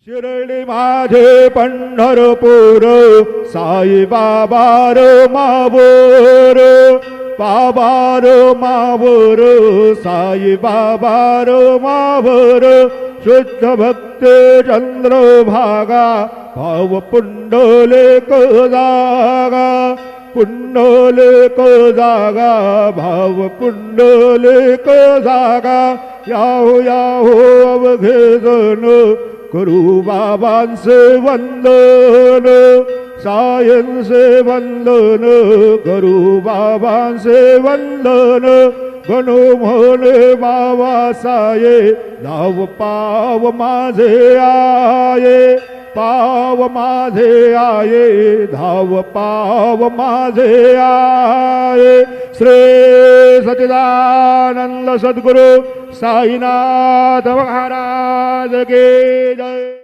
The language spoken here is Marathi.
शिरडी माझे पंढरपूर साई बाबा रो मावोर बाबा रो मावोर साई बाबा रो मावोर शुद्ध भक्त चंद्रभागा भाव पुंडलिक जागा पुंडलिक जागा भाव पुंडलिक जागा याहो याहो अवघे जण करू बाबांचे वंदन सायंचे वंदन करू बाबांचे वंदन गणू म्हणे बाबा साये धाव पाव माझे आये पाव माझे आये धाव पाव माझे आये श्री सच्चिदानंद सद्गुरु साईनाथ महाराज के जय।